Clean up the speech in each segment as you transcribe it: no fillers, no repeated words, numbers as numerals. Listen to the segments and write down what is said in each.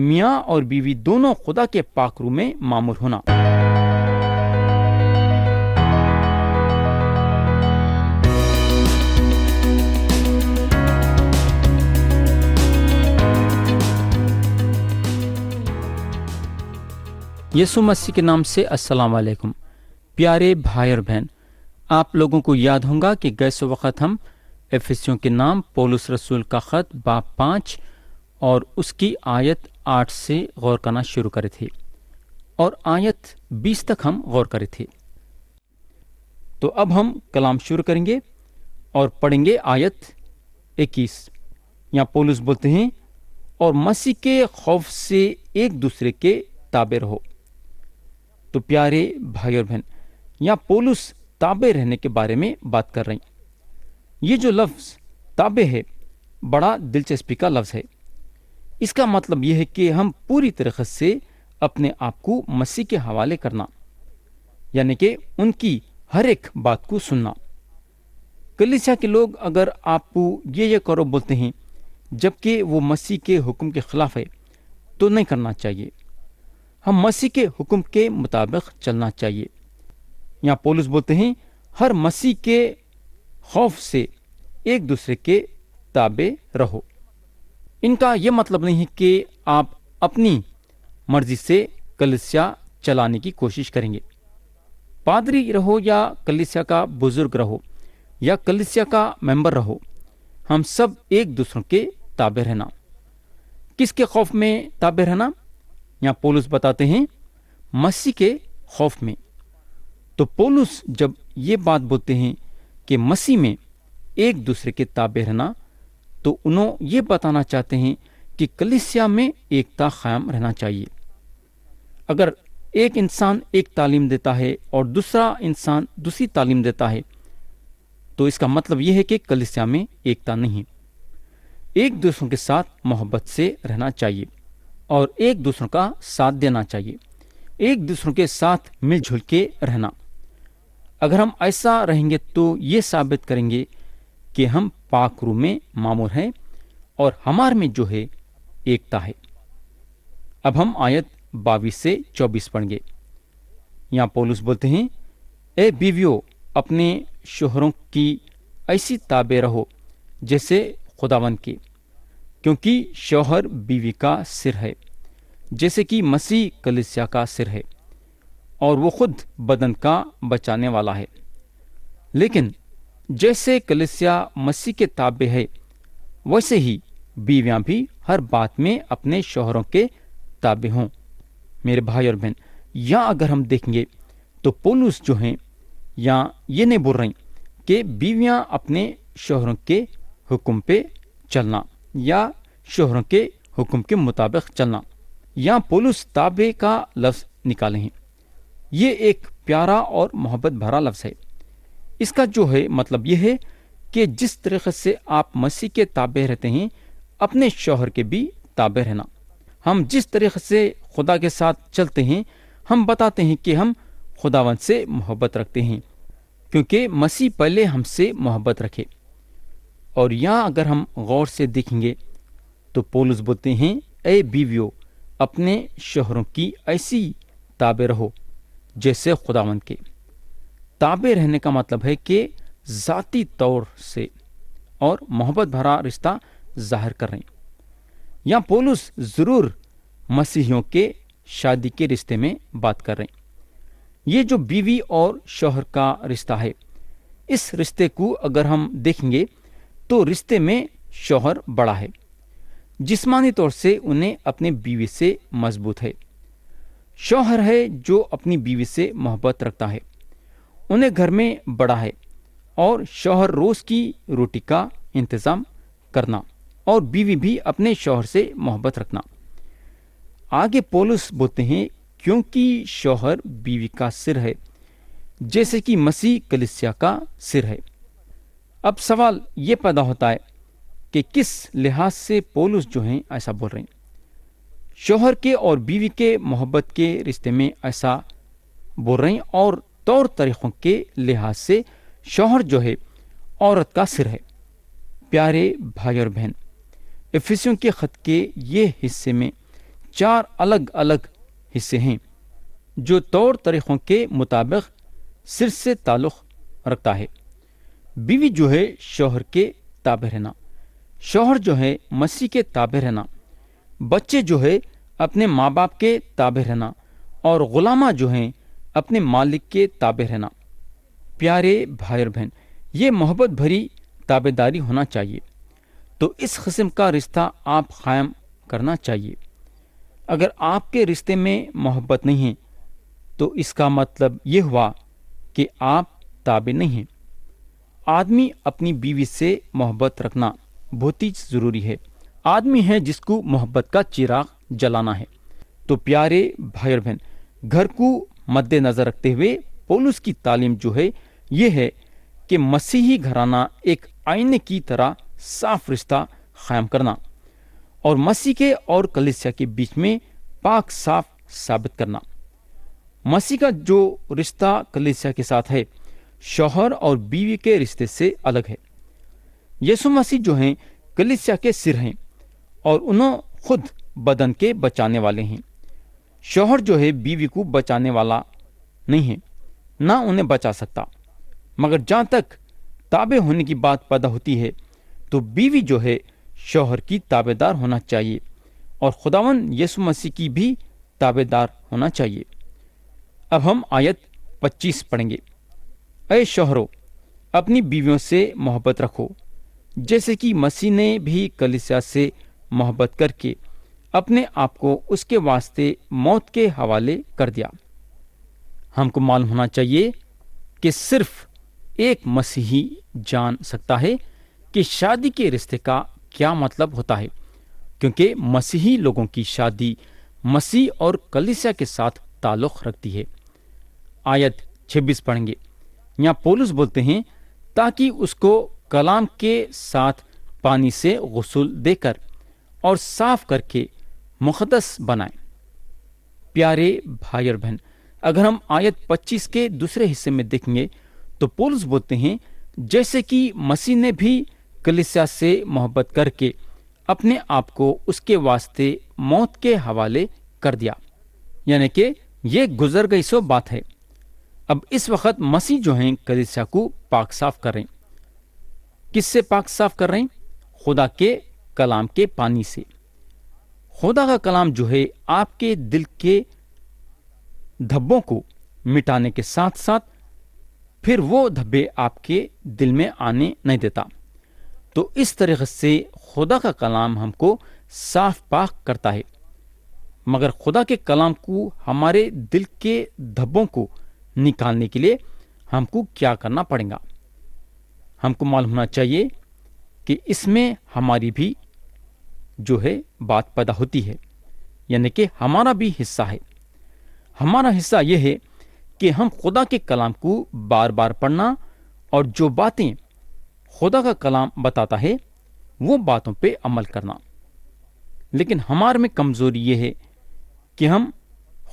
میاں اور بیوی دونوں خدا کے پاک روح میں معمور ہونا۔ یسوع مسیح کے نام سے السلام علیکم پیارے بھائی اور بہن، آپ لوگوں کو یاد ہوگا کہ گئے وقت ہم افسیوں کے نام پولس رسول کا خط باب 5 اور اس کی آیت 8 سے غور کرنا شروع کرے تھے اور آیت 20 تک ہم غور کرے تھے۔ تو اب ہم کلام شروع کریں گے اور پڑھیں گے آیت 21۔ یہاں پولس بولتے ہیں، اور مسیح کے خوف سے ایک دوسرے کے تابع رہو۔ تو پیارے بھائی اور بہن، یہاں پولس تابع رہنے کے بارے میں بات کر رہے ہیں۔ یہ جو لفظ تابع ہے بڑا دلچسپی کا لفظ ہے۔ اس کا مطلب یہ ہے کہ ہم پوری طریقے سے اپنے آپ کو مسیح کے حوالے کرنا، یعنی کہ ان کی ہر ایک بات کو سننا۔ کلیسیا کے لوگ اگر آپ کو یہ کرو بولتے ہیں جبکہ وہ مسیح کے حکم کے خلاف ہے تو نہیں کرنا چاہیے۔ ہم مسیح کے حکم کے مطابق چلنا چاہیے۔ یہاں پولس بولتے ہیں، ہر مسیح کے خوف سے ایک دوسرے کے تابع رہو۔ ان کا یہ مطلب نہیں ہے کہ آپ اپنی مرضی سے کلیسیا چلانے کی کوشش کریں گے۔ پادری رہو یا کلیسیا کا بزرگ رہو یا کلیسیا کا ممبر رہو، ہم سب ایک دوسروں کے تابع رہنا۔ کس کے خوف میں تابع رہنا؟ یہاں پولس بتاتے ہیں مسیح کے خوف میں۔ تو پولس جب یہ بات بولتے ہیں کہ مسیح میں ایک دوسرے کے تابع رہنا، تو انہوں یہ بتانا چاہتے ہیں کہ کلیسیا میں ایکتا قائم رہنا چاہیے۔ اگر ایک انسان ایک تعلیم دیتا ہے اور دوسرا انسان دوسری تعلیم دیتا ہے تو اس کا مطلب یہ ہے کہ کلیسیا میں ایکتا نہیں۔ ایک دوسروں کے ساتھ محبت سے رہنا چاہیے اور ایک دوسروں کا ساتھ دینا چاہیے، ایک دوسروں کے ساتھ مل جل کے رہنا۔ اگر ہم ایسا رہیں گے تو یہ ثابت کریں گے کہ ہم پاک روح میں معمور ہیں اور ہمارے میں جو ہے ایکتا ہے۔ اب ہم آیت 22 سے 24 پڑھیں گے۔ یہاں پولس بولتے ہیں، اے بیویو اپنے شوہروں کی ایسی تابع رہو جیسے خداوند کے، کیونکہ شوہر بیوی کا سر ہے، جیسے کہ مسیح کلیسیا کا سر ہے اور وہ خود بدن کا بچانے والا ہے۔ لیکن جیسے کلیسیا مسیح کے تابع ہے ویسے ہی بیویاں بھی ہر بات میں اپنے شوہروں کے تابع ہوں۔ میرے بھائی اور بہن، یہاں اگر ہم دیکھیں گے تو پولس جو ہیں یہاں یہ نہیں بول رہے کہ بیویاں اپنے شوہروں کے حکم پہ چلنا یا شوہروں کے حکم کے مطابق چلنا۔ یہاں پولس تابع کا لفظ نکالے ہیں۔ یہ ایک پیارا اور محبت بھرا لفظ ہے۔ اس کا جو ہے مطلب یہ ہے کہ جس طریقے سے آپ مسیح کے تابع رہتے ہیں اپنے شوہر کے بھی تابع رہنا۔ ہم جس طریقے سے خدا کے ساتھ چلتے ہیں ہم بتاتے ہیں کہ ہم خداوند سے محبت رکھتے ہیں، کیونکہ مسیح پہلے ہم سے محبت رکھے۔ اور یہاں اگر ہم غور سے دیکھیں گے تو پولس بولتے ہیں، اے بیویو اپنے شوہروں کی ایسی تابع رہو جیسے خداوند کے۔ تابع رہنے کا مطلب ہے کہ ذاتی طور سے اور محبت بھرا رشتہ ظاہر کر رہے ہیں۔ یہاں پولس ضرور مسیحیوں کے شادی کے رشتے میں بات کر رہے ہیں۔ یہ جو بیوی اور شوہر کا رشتہ ہے، اس رشتے کو اگر ہم دیکھیں گے تو رشتے میں شوہر بڑا ہے، جسمانی طور سے انہیں اپنی بیوی سے مضبوط ہے۔ شوہر ہے جو اپنی بیوی سے محبت رکھتا ہے، انہیں گھر میں بڑا ہے، اور شوہر روز کی روٹی کا انتظام کرنا اور بیوی بھی اپنے شوہر سے محبت رکھنا۔ آگے پولس بولتے ہیں، کیونکہ شوہر بیوی کا سر ہے جیسے کہ مسیح کلیسیا کا سر ہے۔ اب سوال یہ پیدا ہوتا ہے کہ کس لحاظ سے پولس جو ہیں ایسا بول رہے ہیں؟ شوہر کے اور بیوی کے محبت کے رشتے میں ایسا بول رہے ہیں، اور طور طریقوں کے لحاظ سے شوہر جو ہے عورت کا سر ہے۔ پیارے بھائی اور بہن، افسیوں کے خط کے یہ حصے میں 4 الگ الگ حصے ہیں جو طور طریقوں کے مطابق سر سے تعلق رکھتا ہے۔ بیوی جو ہے شوہر کے تابع رہنا، شوہر جو ہے مسیح کے تابع رہنا، بچے جو ہے اپنے ماں باپ کے تابع رہنا، اور غلامہ جو ہیں اپنے مالک کے تابع رہنا۔ پیارے بھائی اور بہن، یہ محبت بھری تابع داری ہونا چاہیے۔ تو اس قسم کا رشتہ آپ قائم کرنا چاہیے۔ اگر آپ کے رشتے میں محبت نہیں ہے تو اس کا مطلب یہ ہوا کہ آپ تابع نہیں ہیں۔ آدمی اپنی بیوی سے محبت رکھنا بہت ہی ضروری ہے۔ آدمی ہے جس کو محبت کا چراغ جلانا ہے۔ تو پیارے بھائی اور بہن، گھر کو مد نظر رکھتے ہوئے پولس کی تعلیم جو ہے یہ ہے کہ مسیحی گھرانہ ایک آئینے کی طرح صاف رشتہ قائم کرنا اور مسیح کے اور کلیسیا کے بیچ میں پاک صاف ثابت کرنا۔ مسیح کا جو رشتہ کلیسیا کے ساتھ ہے شوہر اور بیوی کے رشتے سے الگ ہے۔ یسوع مسیح جو ہیں کلیسیا کے سر ہیں اور انہوں خود بدن کے بچانے والے ہیں۔ شوہر جو ہے بیوی کو بچانے والا نہیں ہے، نہ انہیں بچا سکتا، مگر جہاں تک تابع ہونے کی بات پیدا ہوتی ہے تو بیوی جو ہے شوہر کی تابع دار ہونا چاہیے اور خداوند یسوع مسیح کی بھی تابع دار ہونا چاہیے۔ اب ہم آیت 25 پڑھیں گے۔ اے شوہرو، اپنی بیویوں سے محبت رکھو جیسے کہ مسیح نے بھی کلیسیا سے محبت کر کے اپنے آپ کو اس کے واسطے موت کے حوالے کر دیا۔ ہم کو معلوم ہونا چاہیے کہ صرف ایک مسیحی جان سکتا ہے کہ شادی کے رشتے کا کیا مطلب ہوتا ہے، کیونکہ مسیحی لوگوں کی شادی مسیح اور کلیسیا کے ساتھ تعلق رکھتی ہے۔ آیت 26 پڑھیں گے۔ یہاں پولس بولتے ہیں تاکہ اس کو کلام کے ساتھ پانی سے غسل دے کر اور صاف کر کے مقدس بنائیں۔ پیارے بھائی اور بہن، اگر ہم آیت 25 کے دوسرے حصے میں دیکھیں گے تو پولس بولتے ہیں جیسے کہ مسیح نے بھی کلیسیا سے محبت کر کے اپنے آپ کو اس کے واسطے موت کے حوالے کر دیا، یعنی کہ یہ گزر گئی سو بات ہے۔ اب اس وقت مسیح جو ہیں کلیسیا کو پاک صاف کر رہے ہیں۔ کس سے پاک صاف کر رہے ہیں؟ خدا کے کلام کے پانی سے۔ خدا کا کلام جو ہے آپ کے دل کے دھبوں کو مٹانے کے ساتھ ساتھ پھر وہ دھبے آپ کے دل میں آنے نہیں دیتا۔ تو اس طریقے سے خدا کا کلام ہم کو صاف پاک کرتا ہے، مگر خدا کے کلام کو ہمارے دل کے دھبوں کو نکالنے کے لیے ہم کو کیا کرنا پڑے گا؟ ہم کو معلوم ہونا چاہیے کہ اس میں ہماری بھی جو ہے بات پیدا ہوتی ہے، یعنی کہ ہمارا بھی حصہ ہے۔ ہمارا حصہ یہ ہے کہ ہم خدا کے کلام کو بار بار پڑھنا اور جو باتیں خدا کا کلام بتاتا ہے وہ باتوں پہ عمل کرنا۔ لیکن ہمارے میں کمزوری یہ ہے کہ ہم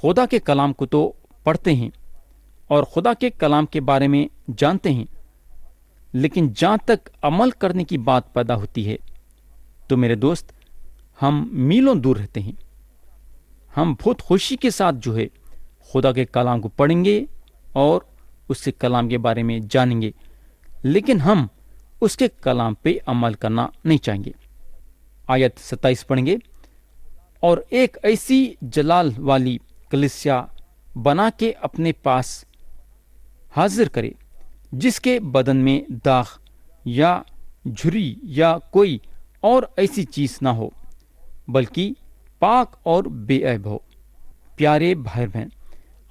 خدا کے کلام کو تو پڑھتے ہیں اور خدا کے کلام کے بارے میں جانتے ہیں، لیکن جہاں تک عمل کرنے کی بات پیدا ہوتی ہے تو میرے دوست ہم میلوں دور رہتے ہیں۔ ہم بہت خوشی کے ساتھ جو ہے خدا کے کلام کو پڑھیں گے اور اس کے کلام کے بارے میں جانیں گے، لیکن ہم اس کے کلام پہ عمل کرنا نہیں چاہیں گے۔ آیت 27 پڑھیں گے۔ اور ایک ایسی جلال والی کلیسیا بنا کے اپنے پاس حاضر کرے جس کے بدن میں داغ یا جھری یا کوئی اور ایسی چیز نہ ہو، بلکہ پاک اور بے عیب ہو۔ پیارے بھائی بہن،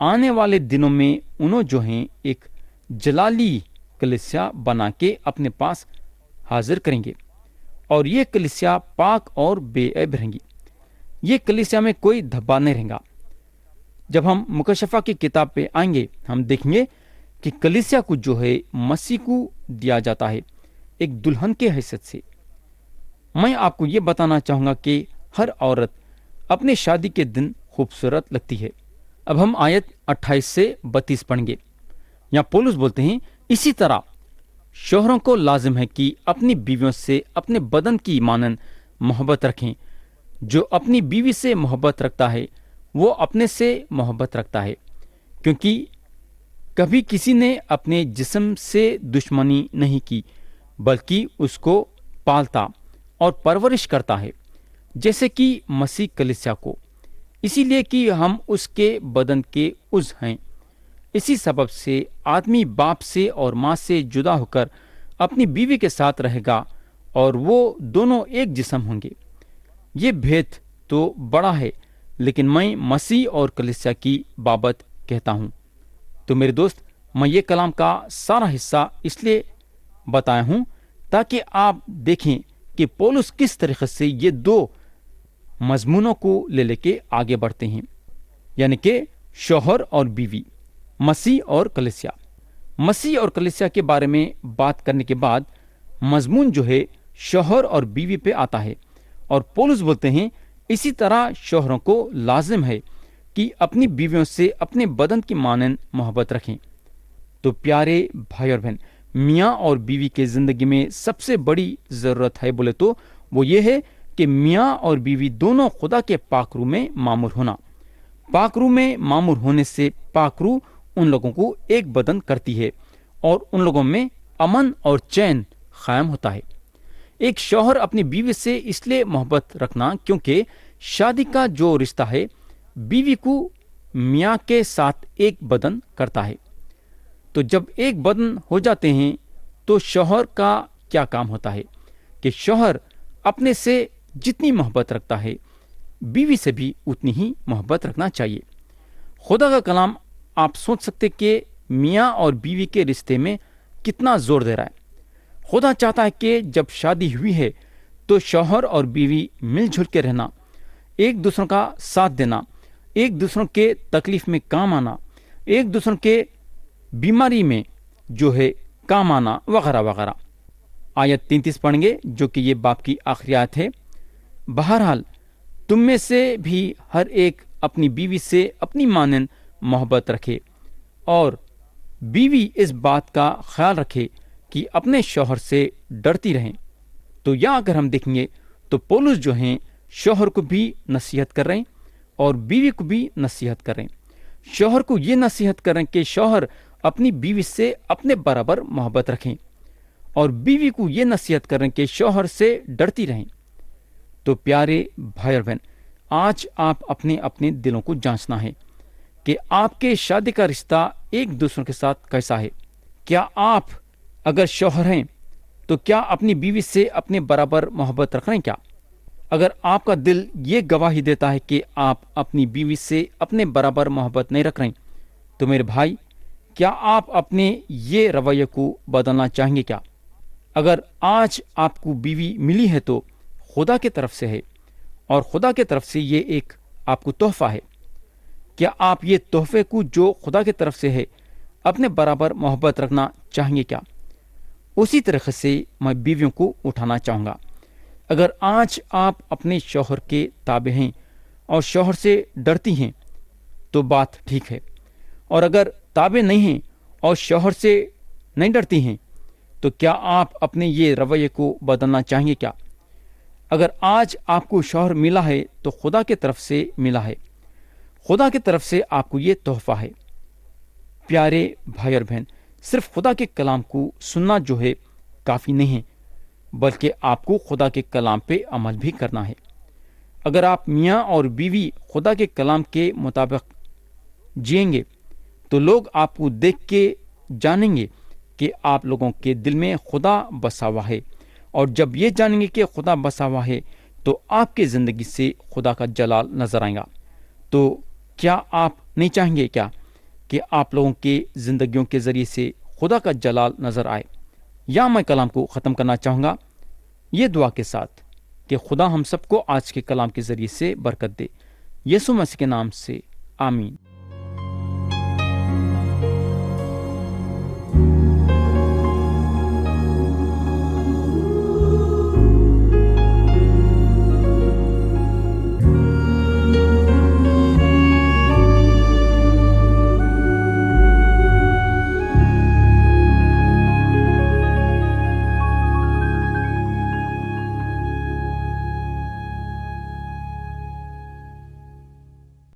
آنے والے دنوں میں انہوں جو ہیں ایک جلالی کلیسیا بنا کے اپنے پاس حاضر کریں گے، اور یہ کلیسیا پاک اور بے عیب رہیں گی۔ یہ کلیسیا میں کوئی دھبا نہیں رہے گا۔ جب ہم مکشفہ کی کتاب پہ آئیں گے ہم دیکھیں گے کہ کلیسیا کو جو ہے مسیح کو دیا جاتا ہے ایک دلہن کے حیثیت سے۔ میں آپ کو یہ بتانا چاہوں گا کہ ہر عورت اپنے شادی کے دن خوبصورت لگتی ہے۔ اب ہم آیت 28 سے 32 پڑھیں گے۔ یہاں پولس بولتے ہیں اسی طرح شوہروں کو لازم ہے کہ اپنی بیویوں سے اپنے بدن کی مانند محبت رکھیں، جو اپنی بیوی سے محبت رکھتا ہے وہ اپنے سے محبت رکھتا ہے، کیونکہ کبھی کسی نے اپنے جسم سے دشمنی نہیں کی، بلکہ اس کو پالتا اور پرورش کرتا ہے، جیسے کہ مسیح کلیسیا کو، اسی لیے کہ ہم اس کے بدن کے عضو ہیں۔ اسی سبب سے آدمی باپ سے اور ماں سے جدا ہو کر اپنی بیوی کے ساتھ رہے گا اور وہ دونوں ایک جسم ہوں گے۔ یہ بھید تو بڑا ہے، لیکن میں مسیح اور کلیسیا کی بابت کہتا ہوں۔ تو میرے دوست، میں یہ کلام کا سارا حصہ اس لیے بتایا ہوں تاکہ آپ دیکھیں کہ پولس کس طریقے سے یہ دو مضمونوں کو لے کے آگے بڑھتے ہیں، یعنی کہ شوہر اور بیوی، مسیح اور کلیسیا۔ مسیح اور کلیسیا کے بارے میں بات کرنے کے بعد مضمون جو ہے شوہر اور بیوی پہ آتا ہے، اور پولس بولتے ہیں اسی طرح شوہروں کو لازم ہے کہ اپنی بیویوں سے اپنے بدن کی مانند محبت رکھیں۔ تو پیارے بھائی اور بہن، میاں اور بیوی کے زندگی میں سب سے بڑی ضرورت ہے بولے تو وہ یہ ہے کہ میاں اور بیوی دونوں خدا کے پاک روح میں معمور ہونا۔ پاک روح میں معمور ہونے سے پاک روح ان لوگوں کو ایک بدن کرتی ہے اور ان لوگوں میں امن اور چین قائم ہوتا ہے۔ ایک شوہر اپنی بیوی سے اس لیے محبت رکھنا کیونکہ شادی کا جو رشتہ ہے بیوی کو میاں کے ساتھ ایک بدن کرتا ہے۔ تو جب ایک بدن ہو جاتے ہیں تو شوہر کا کیا کام ہوتا ہے کہ شوہر اپنے سے جتنی محبت رکھتا ہے بیوی سے بھی اتنی ہی محبت رکھنا چاہیے۔ خدا کا کلام آپ سوچ سکتے کہ میاں اور بیوی کے رشتے میں کتنا زور دے رہا ہے۔ خدا چاہتا ہے کہ جب شادی ہوئی ہے تو شوہر اور بیوی مل جل کے رہنا، ایک دوسروں کا ساتھ دینا، ایک دوسروں کے تکلیف میں کام آنا، ایک دوسروں کے بیماری میں جو ہے کام آنا، وغیرہ وغیرہ۔ آیت 33 پڑھیں گے جو کہ یہ باب کی آخری آیت ہے۔ بہرحال تم میں سے بھی ہر ایک اپنی بیوی سے اپنی مانند محبت رکھے، اور بیوی اس بات کا خیال رکھے کہ اپنے شوہر سے ڈرتی رہیں۔ تو یہاں اگر ہم دیکھیں گے تو پولس جو ہیں شوہر کو بھی نصیحت کر رہے ہیں اور بیوی کو بھی نصیحت کر رہے ہیں۔ شوہر کو یہ نصیحت کر رہے ہیں کہ شوہر اپنی بیوی سے اپنے برابر محبت رکھیں، اور بیوی کو یہ نصیحت کر رہے ہیں کہ شوہر سے ڈرتی رہیں۔ تو پیارے بھائی اور بہن، آج آپ اپنے اپنے دلوں کو جانچنا ہے کہ آپ کے شادی کا رشتہ ایک دوسرے کے ساتھ کیسا ہے۔ کیا آپ اگر شوہر ہیں تو کیا اپنی بیوی سے اپنے برابر محبت رکھ رہے ہیں؟ کیا اگر آپ کا دل یہ گواہی دیتا ہے کہ آپ اپنی بیوی سے اپنے برابر محبت نہیں رکھ رہے ہیں تو میرے بھائی، کیا آپ اپنے یہ رویے کو بدلنا چاہیں گے؟ کیا اگر آج آپ کو بیوی ملی ہے تو خدا کی طرف سے ہے، اور خدا کی طرف سے یہ ایک آپ کو تحفہ ہے۔ کیا آپ یہ تحفے کو جو خدا کی طرف سے ہے اپنے برابر محبت رکھنا چاہیں گے؟ کیا اسی طریقے سے میں بیویوں کو اٹھانا چاہوں گا۔ اگر آج آپ اپنے شوہر کے تابع ہیں اور شوہر سے ڈرتی ہیں تو بات ٹھیک ہے، اور اگر تابع نہیں ہیں اور شوہر سے نہیں ڈرتی ہیں تو کیا آپ اپنے یہ رویے کو بدلنا چاہیں گے؟ کیا اگر آج آپ کو شوہر ملا ہے تو خدا کی طرف سے ملا ہے، خدا کی طرف سے آپ کو یہ تحفہ ہے۔ پیارے بھائی اور بہن، صرف خدا کے کلام کو سننا جو ہے کافی نہیں ہے، بلکہ آپ کو خدا کے کلام پہ عمل بھی کرنا ہے۔ اگر آپ میاں اور بیوی خدا کے کلام کے مطابق جئیں گے تو لوگ آپ کو دیکھ کے جانیں گے کہ آپ لوگوں کے دل میں خدا بسا ہوا ہے، اور جب یہ جانیں گے کہ خدا بسا ہوا ہے تو آپ کی زندگی سے خدا کا جلال نظر آئے گا۔ تو کیا آپ نہیں چاہیں گے کیا کہ آپ لوگوں کے زندگیوں کے ذریعے سے خدا کا جلال نظر آئے؟ یا میں کلام کو ختم کرنا چاہوں گا یہ دعا کے ساتھ کہ خدا ہم سب کو آج کے کلام کے ذریعے سے برکت دے، یسوع مسیح کے نام سے آمین۔